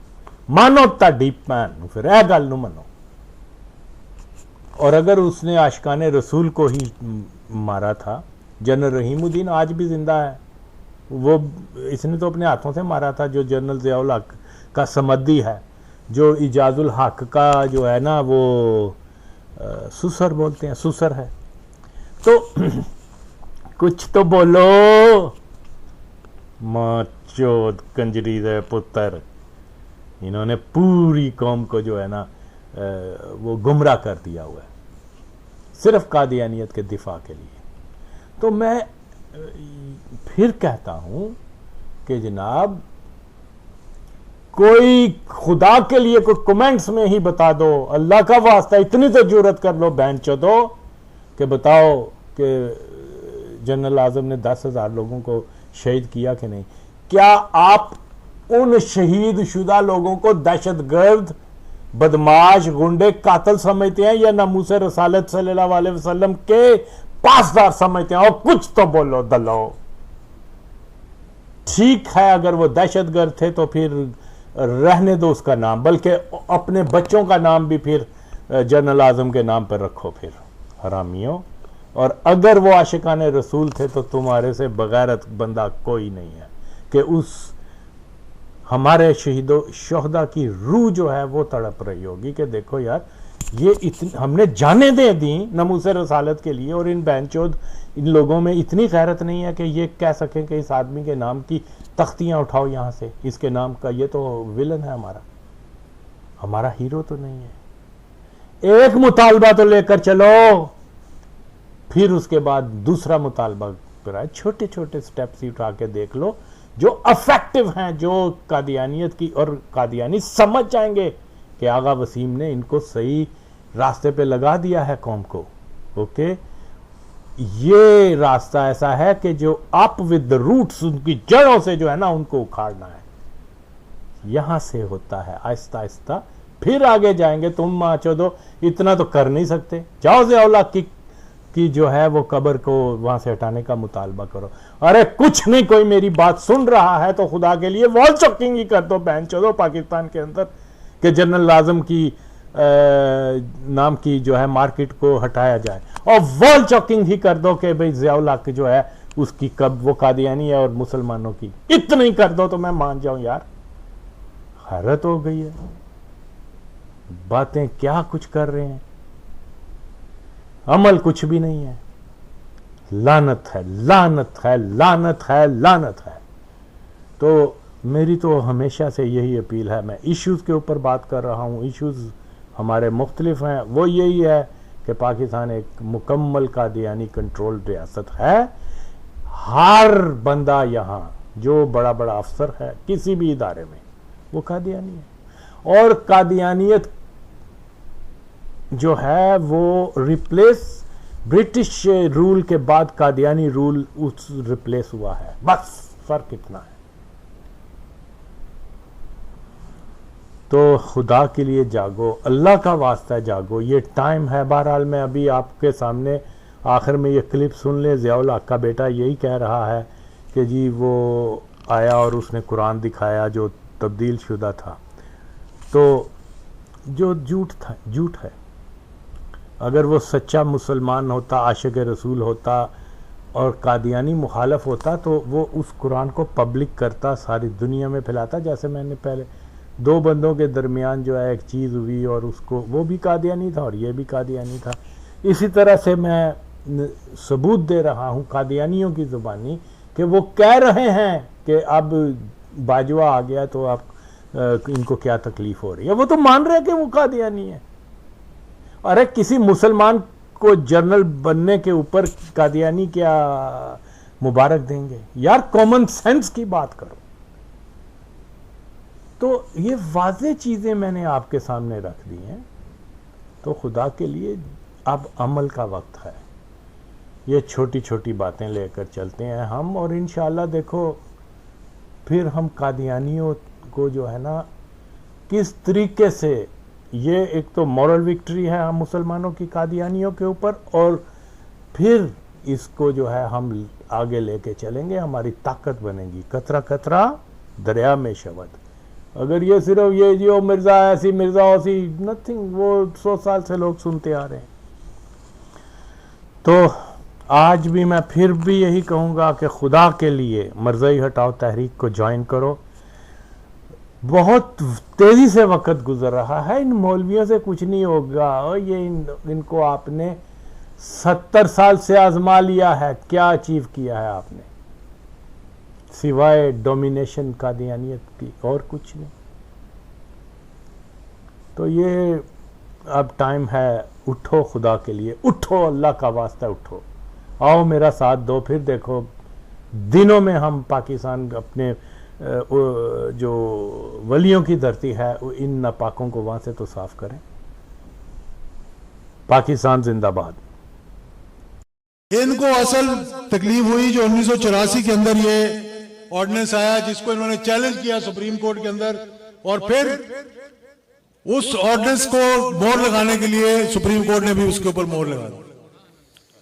मानो ताड़ी भैन फिर यह गल नूं मनो। और अगर उसने आशिकाने रसूल को ही मारा था, जनरल रहीमुद्दीन आज भी जिंदा है, वो इसने तो अपने हाथों से मारा था, जो जनरल ज़ियाउल हक का समद्दी है, जो इजाजुल हक का जो है ना वो सुसर बोलते हैं, सुसर है। तो कुछ तो बोलो माचोद कंजरी दे पुत्र। इन्होंने पूरी कौम को जो है ना वो गुमराह कर दिया हुआ है सिर्फ कादियानियत के दिफा के लिए। तो मैं फिर कहता हूं कि जनाब कोई खुदा के लिए कोई कमेंट्स में ही बता दो, अल्लाह का वास्ता इतनी तो जुर्रत कर लो बहन चोदो कि बताओ कि जनरल आजम ने 10,000 लोगों को शहीद किया कि नहीं। क्या आप उन शहीद शुदा लोगों को दहशतगर्द, बदमाश, गुंडे, कातल समझते हैं या नामूस रसालत सल्लल्लाहु अलैहि वसल्लम के पासदार समझते हैं? और कुछ तो बोलो दलो। ठीक है, अगर वो दहशतगर्द थे तो फिर रहने दो उसका नाम, बल्कि अपने बच्चों का नाम भी फिर जनरल आजम के नाम पर रखो फिर, हरामियों। और अगर वो आशिकाने रसूल थे तो तुम्हारे से बगैरत बंदा कोई नहीं है कि उस हमारे शहीदों शोहदा की रूह जो है वो तड़प रही होगी कि देखो यार ये इतनी हमने जाने दे दी नमूसे रसालत के लिए, और इन बैंचोद इन लोगों में इतनी गैरत नहीं है कि ये कह सकें कि इस आदमी के नाम की तख्तियां उठाओ यहाँ से, इसके नाम का, ये तो विलन है हमारा हीरो तो नहीं है। एक मुतालबा तो लेकर चलो, फिर उसके बाद दूसरा मुतालबा कराए। छोटे छोटे स्टेप्स ही उठा के देख लो जो अफेक्टिव हैं, जो कादियानियत की, और कादियानी समझ जाएंगे कि आगा वसीम ने इनको सही रास्ते पे लगा दिया है कौम को। ओके, ये रास्ता ऐसा है कि जो अप विद द रूट्स, उनकी जड़ों से जो है ना उनको उखाड़ना है। यहां से होता है आहिस्ता आहिस्ता, फिर आगे जाएंगे। तुम माचो दो इतना तो कर नहीं सकते, जाओ ज़ियाउल हक की जो है वो कब्र को वहां से हटाने का मुतालबा करो। अरे कुछ नहीं, कोई मेरी बात सुन रहा है तो खुदा के लिए वॉल चॉकिंग ही कर दो बहन चोदो पाकिस्तान के अंदर, कि जनरल आजम की नाम की जो है मार्केट को हटाया जाए, और वॉल चॉकिंग ही कर दो कि भाई ज़ियाउल हक जो है उसकी कब वो कादियानी है और मुसलमानों की, इतना ही कर दो तो मैं मान जाऊं। यार हैरत हो गई है, बातें क्या कुछ कर रहे हैं, अमल कुछ भी नहीं है। लानत है, लानत है, लानत है, लानत है। तो मेरी तो हमेशा से यही अपील है, मैं इश्यूज़ के ऊपर बात कर रहा हूँ, इश्यूज़ हमारे मुख्तलिफ हैं, वो यही है कि पाकिस्तान एक मुकम्मल कादियानी कंट्रोल रियासत है। हर बंदा यहाँ जो बड़ा बड़ा अफसर है किसी भी इदारे में वो कादियानी है, और कादियानियत जो है वो रिप्लेस ब्रिटिश रूल के बाद कादियानी रूल उस रिप्लेस हुआ है, बस फर्क इतना है। तो खुदा के लिए जागो, अल्लाह का वास्ता जागो, ये टाइम है। बहरहाल मैं अभी आपके सामने आखिर में ये क्लिप सुन ले। ज़ियाउल हक का बेटा यही कह रहा है कि जी वो आया और उसने कुरान दिखाया जो तब्दील शुदा था, तो जो झूठ था, झूठ है। अगर वो सच्चा मुसलमान होता, आशिक रसूल होता और कादियानी मुखालफ होता तो वो उस कुरान को पब्लिक करता, सारी दुनिया में फैलाता। जैसे मैंने पहले दो बंदों के दरमियान जो है एक चीज़ हुई और उसको, वो भी कादियानी था और ये भी कादियानी था। इसी तरह से मैं सबूत दे रहा हूँ कादियानियों की ज़ुबानी कि वो कह रहे हैं कि अब बाजवा आ गया तो आप इनको क्या तकलीफ़ हो रही है। वो तो मान रहे हैं कि वो कादियानी है। अरे किसी मुसलमान को जनरल बनने के ऊपर कादियानी क्या मुबारक देंगे? यार कॉमन सेंस की बात करो। तो ये वाज़ेह चीज़ें मैंने आपके सामने रख दी हैं। तो खुदा के लिए अब अमल का वक्त है। ये छोटी छोटी बातें लेकर चलते हैं हम, और इंशाल्लाह देखो फिर हम कादियानियों को जो है ना किस तरीके से, ये एक तो मॉरल विक्ट्री है हम मुसलमानों की कादियानियों के ऊपर, और फिर इसको जो है हम आगे लेके चलेंगे, हमारी ताकत बनेगी। कतरा कतरा दरिया में शबद। अगर ये सिर्फ ये जो मिर्ज़ा ऐसी मिर्ज़ा ऐसी, नथिंग, वो 100 साल से लोग सुनते आ रहे हैं। तो आज भी मैं फिर भी यही कहूँगा कि खुदा के लिए मरज़ई हटाओ तहरीक को ज्वाइन करो। बहुत तेज़ी से वक्त गुजर रहा है, इन मौलवियों से कुछ नहीं होगा। और ये इनको आपने 70 साल से आजमा लिया है, क्या अचीव किया है आपने सिवाय डोमिनेशन कादियानियत की, और कुछ नहीं। तो ये अब टाइम है, उठो खुदा के लिए, उठो, अल्लाह का वास्ता उठो, आओ मेरा साथ दो। फिर देखो दिनों में हम पाकिस्तान अपने जो वलियों की धरती है इन नापाकों को वहां से तो साफ करें। पाकिस्तान जिंदाबाद। इनको असल तकलीफ हुई जो 1984 के अंदर ये ऑर्डिनेंस आया, जिसको इन्होंने चैलेंज किया सुप्रीम कोर्ट के अंदर, और फिर उस ऑर्डिनेंस को मोहर लगाने के लिए सुप्रीम कोर्ट ने भी उसके ऊपर मोहर लगा दी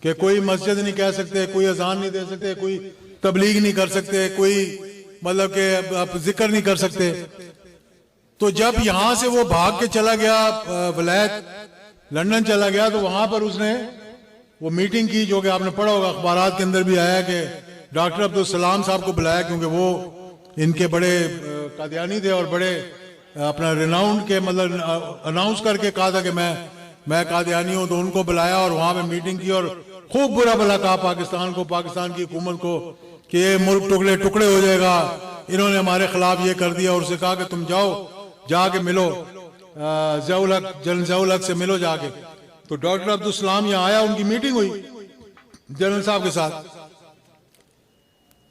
कि कोई मस्जिद नहीं कह सकते, कोई अजान नहीं दे सकते, कोई तबलीग नहीं कर सकते, कोई मतलब कि आप जिक्र नहीं कर सकते। तो जब यहां से वो भाग के चला गया वलायत, लंदन चला गया, तो वहां पर उसने वो मीटिंग की, जो कि आपने पढ़ा होगा, अखबारात के अंदर भी आया कि डॉक्टर अब्दुल सलाम साहब को बुलाया, क्योंकि वो इनके बड़े कादियानी थे और बड़े अपना रिनाउंड के, मतलब अनाउंस करके कहा था कि मैं कादियानी हूं। तो उनको बुलाया और वहां पे मीटिंग की और खूब बुरा भला कहा पाकिस्तान को, पाकिस्तान की हुकूमत को, कि ये मुल्क टुकड़े टुकड़े हो जाएगा, इन्होंने हमारे खिलाफ ये कर दिया। और उससे कहा कि तुम जाओ, जाके मिलो ज़ियाउल हक, जनरल ज़ियाउल हक से मिलो जाके। तो डॉक्टर अब्दुल सलाम यहाँ आया, उनकी मीटिंग हुई जनरल साहब के साथ,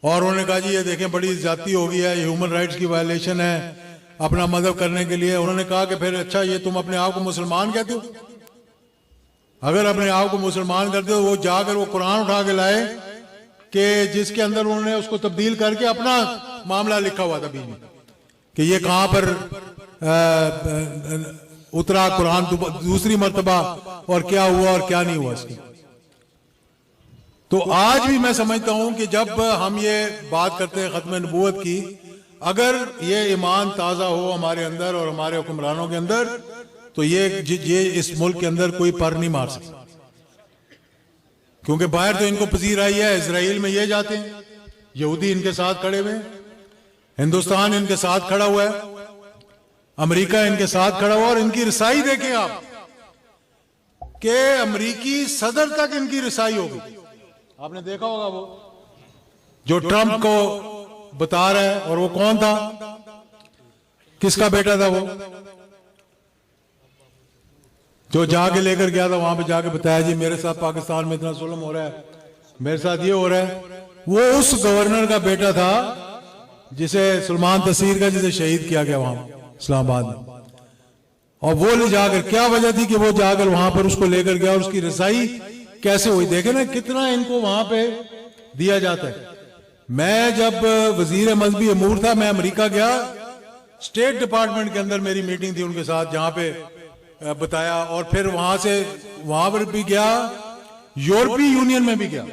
और उन्होंने कहा जी ये देखें बड़ी ज्यादती हो गई है, ये ह्यूमन राइट्स की वायलेशन है अपना मदद करने के लिए। उन्होंने कहा कि फिर अच्छा ये तुम अपने आप को मुसलमान कहते हो? अगर अपने आप को मुसलमान करते हो, वो जाकर वो कुरान उठा के लाए कि जिसके अंदर उन्होंने उसको तब्दील करके अपना मामला लिखा हुआ था बीच में, कि ये कहां पर उतरा कुरान दूसरी मर्तबा, और क्या हुआ और क्या नहीं हुआ इसकी। तो आज भी मैं समझता हूं कि जब हम ये बात करते हैं खत्म नबूवत की, अगर ये ईमान ताजा हो हमारे अंदर और हमारे हुक्मरानों के अंदर, तो ये इस मुल्क के अंदर कोई पर नहीं मार सकता। क्योंकि बाहर तो इनको पसीर आई है, इसराइल में ये जाते हैं, यहूदी इनके साथ खड़े हुए हैं, हिंदुस्तान इनके साथ खड़ा हुआ है, अमेरिका इनके साथ खड़ा हुआ, और इनकी रसाई देखें आप कि अमेरिकी सदर तक इनकी रसाई होगी। आपने देखा होगा वो जो ट्रंप को बता रहा है, और वो कौन था, किसका बेटा था वो, जो जाके लेकर गया था वहां पे, जाके बताया जी मेरे साथ पाकिस्तान में इतना जुल्म हो रहा है, मेरे साथ ये हो रहा है। वो उस गवर्नर का बेटा था जिसे सलमान तसीर का, जिसे शहीद किया गया वहां इस्लामाबाद में। और वो ले जाकर, क्या वजह थी कि वो जाकर वहां पर उसको लेकर गया, और उसकी रसाई कैसे हुई। देखे ना कितना इनको वहां पे दिया जाता है। मैं जब वजीर मजहबी अमूर था, मैं अमेरिका गया, स्टेट डिपार्टमेंट के अंदर मेरी मीटिंग थी उनके साथ, जहां पे बताया, और फिर वहां से वहां पर भी गया, यूरोपीय यूनियन में भी गया,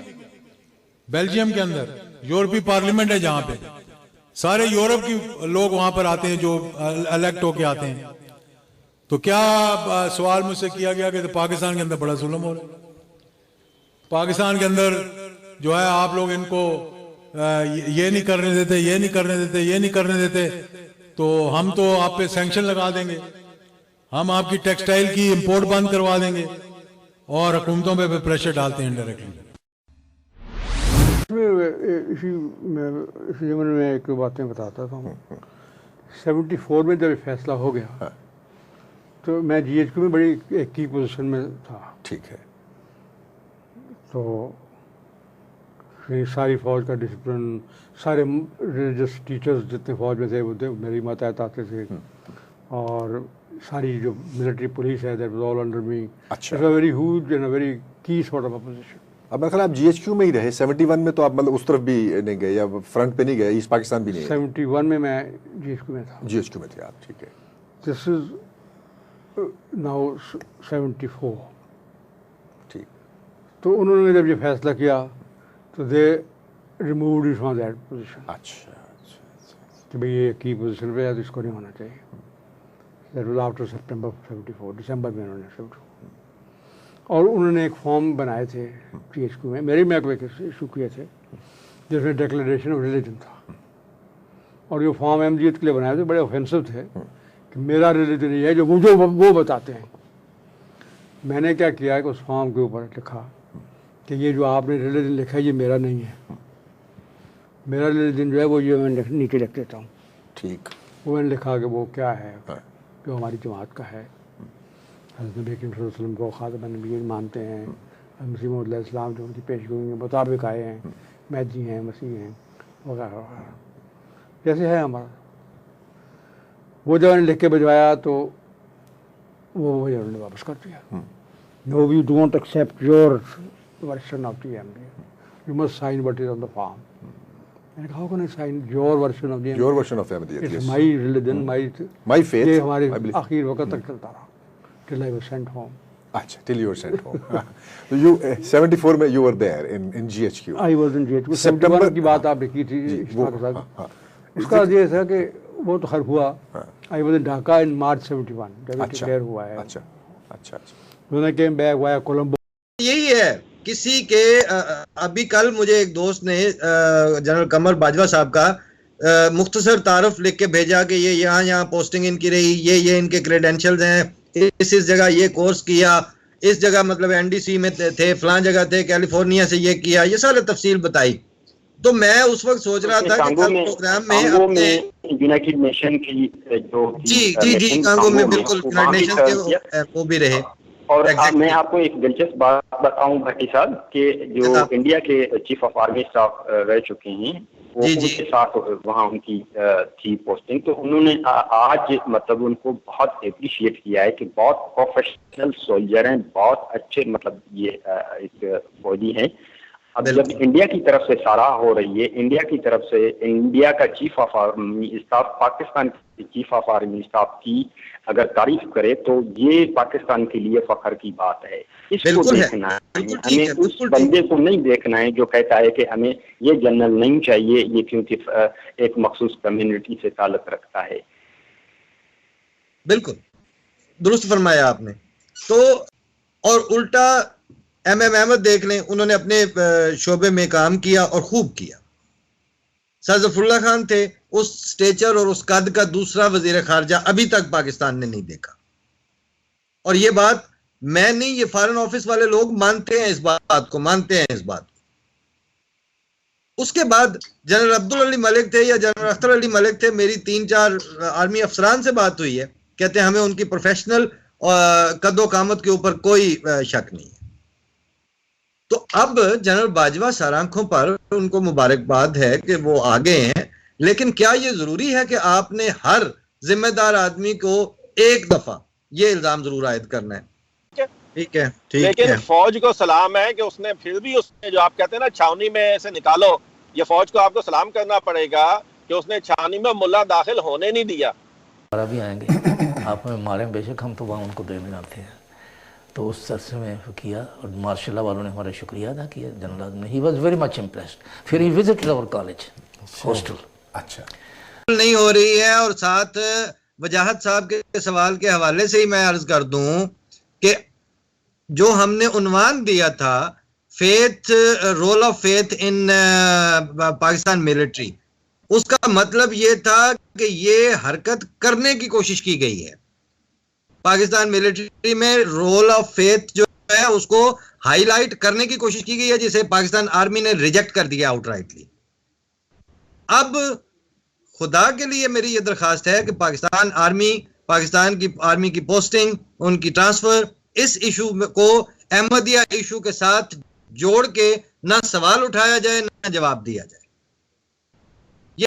बेल्जियम के अंदर यूरोपीय पार्लियामेंट है जहां पे सारे यूरोप के लोग वहां पर आते हैं जो इलेक्ट होके आते हैं। तो क्या सवाल मुझसे किया गया कि तो पाकिस्तान के अंदर बड़ा जुल्म हो रहा है, पाकिस्तान के अंदर जो है आप लोग इनको ये नहीं करने देते, ये नहीं करने देते, ये नहीं करने देते, तो हम तो आप पे सैंक्शन लगा देंगे, हम आपकी टेक्सटाइल की इंपोर्ट बंद करवा देंगे, और हुकूमतों पे प्रेशर डालते हैं डायरेक्टली। इसी जमाने में एक बातें बताता था। 74 में जब फैसला हो गया तो मैं GHQ में बड़ी एक की पोजीशन में था। ठीक है। तो फिर सारी फौज का डिसिप्लिन, सारे रिलीजियस टीचर्स जितने फौज में थे वो मेरी मातहत आते थे, और सारी जो मिलिट्री पुलिस है that was all under me. अच्छा। It's a very huge and a very key sort of a position. अब मेरे ख्याल आप जीएचक्यू में ही रहे 71 में, तो आप मतलब उस तरफ भी नहीं गए या फ्रंट पे नहीं गए, ईस्ट पाकिस्तान भी नहीं गए? 71 में मैं जीएचक्यू में था। जीएचक्यू में थे आप, ठीक है। This is now 74। ठीक। तो उन्होंने जब ये फैसला किया तो they removed it from that position अच्छा कि भाई ये की पोजीशन पे है तो इसको नहीं होना चाहिए। दैट वाज आफ्टर सितंबर 74, दिसंबर में उन्होंने शिफ्ट। और उन्होंने एक फॉर्म बनाए थे जीएचक्यू में, मेरे में इशू किए थे, जिसमें डिक्लेरेशन ऑफ रिलीजन था। और ये फॉर्म एमजीएच के लिए बनाए थे, बड़े ऑफेंसिव थे कि मेरा रिलीजन ये है जो वो बताते हैं। मैंने क्या किया कि उस फॉर्म के ऊपर लिखा कि ये जो आपने रिलीजन लिखा है ये मेरा नहीं है, मेरा रिलीजन जो है वो ये मैं नीचे लिख देता हूँ। ठीक। वो मैंने लिखा कि वो क्या है जो हमारी जमात का है। हज़रत नबी करीम सल्लल्लाहु अलैहि वसल्लम को ख़ातम नबी मानते हैं, मसीह मौऊद अलैहिस्सलाम जो उनकी पेशगोई के मुताबिक आए हैं, महदी हैं, मसीह हैं वगैरह वगैरह, जैसे है हमारा। वो जब मैंने लिख के भिजवाया तो वो उन्होंने वापस कर दिया। No we don't accept your version of the MD, you must sign what is on the form. मैंने कहा, how can I sign your version of the MD? Your version of MD, it's my religion, my faith. ये हमारे आखिर वक्त तक चलता रहा till I was sent home. अच्छा, till you were sent home. So you 74 में you were there in GHQ. I was in GHQ. 71 की बात आपने की थी इश्फाक के साथ। उसका ये था कि वो तो खैर हुआ। I was in Dhaka in March 71 जब ये डिक्लेयर हुआ है। अच्छा अच्छा अच्छा। When I came back via Colombo। यही है किसी के अभी कल मुझे एक दोस्त ने जनरल कमर बाजवा साहब का मुख्तसर तारुफ लिख के भेजा कि ये यहाँ पोस्टिंग इनकी रही, ये इनके क्रेडेंशियल्स हैं, इस जगह ये कोर्स किया, इस जगह मतलब एनडीसी में थे, फलां जगह थे, कैलिफोर्निया से ये किया, ये सारे तफसील बताई। तो मैं उस वक्त सोच रहा था कि कल प्रोग्राम में अपने यूनाइटेड नेशन की जो जी कांगो में बिल्कुल यूनाइटेड नेशन के वो भी रहे। और मैं आपको एक दिलचस्प बात बताऊं भट्टी साहब कि जो इंडिया के चीफ ऑफ आर्मी स्टाफ रह चुके हैं वो उनके साथ वहाँ उनकी थी पोस्टिंग, तो उन्होंने आज मतलब उनको बहुत एप्रिशिएट किया है कि बहुत प्रोफेशनल सोल्जर हैं, बहुत अच्छे मतलब ये एक फौजी हैं। अब जब इंडिया की तरफ से सराह हो रही है, इंडिया की तरफ से इंडिया का chief of army staff Pakistan के चीफ ऑफ आर्मी स्टाफ की अगर तारीफ करे तो ये पाकिस्तान के लिए फख्र की बात है। इसको देखना है, हमें उस बंदे को नहीं देखना है जो कहता है कि हमें ये जनरल नहीं चाहिए, ये क्योंकि एक मखसूस कम्युनिटी से ताल्लुक रखता है। बिल्कुल दुरुस्त फरमाया आपने। तो और उल्टा एमएम अहमद देख लें, उन्होंने अपने शोबे में काम किया और खूब किया। सर ज़फ़रुल्लाह खान थे, उस स्टेचर और उस कद का दूसरा वजीर खारजा अभी तक पाकिस्तान ने नहीं देखा। और ये बात मैं नहीं, ये फॉरेन ऑफिस वाले लोग मानते हैं, इस बात को मानते हैं, इस बात को। उसके बाद जनरल अब्दुल अली मलिक थे या जनरल अख्तर अली मलिक थे, मेरी 3-4 आर्मी अफसरान से बात हुई है, कहते हैं हमें उनकी प्रोफेशनल कदो कामत के ऊपर कोई शक नहीं है। तो अब जनरल बाजवा सर आंखों पर, उनको मुबारकबाद है कि वो आगे हैं, लेकिन क्या ये जरूरी है कि आपने हर जिम्मेदार आदमी को एक दफा ये इल्जाम जरूर आयद करना है? ठीक है, ठीक लेकिन है। फौज को सलाम है कि उसने फिर भी उसने जो आप कहते हैं ना छावनी में से निकालो, ये फौज को आपको सलाम करना पड़ेगा कि उसने छावनी में मुल्ला दाखिल होने नहीं दिया। भी आएंगे आप हमें मारें बेशक, हम तो वहाँ उनको देने आते हैं। तो उस अरसे में किया और मार्शल वालों ने हमारा शुक्रिया अदा किया। जनरल में he was very much impressed. फिर he visited our college hostel. अच्छा, नहीं हो रही है। और साथ वजाहत साहब के सवाल के हवाले से ही मैं अर्ज कर दूं कि जो हमने उन्वान दिया था faith, role of faith in Pakistan military, उसका मतलब ये था कि ये हरकत करने की कोशिश की गई है। पाकिस्तान मिलिट्री में रोल ऑफ फेथ जो है उसको हाईलाइट करने की कोशिश की गई है, जिसे पाकिस्तान आर्मी ने रिजेक्ट कर दिया आउटराइटली। अब खुदा के लिए मेरी ये दरखास्त है कि पाकिस्तान की आर्मी की पोस्टिंग, उनकी ट्रांसफर, इस इशू को अहमदिया इशू के साथ जोड़ के ना सवाल उठाया जाए ना जवाब दिया जाए।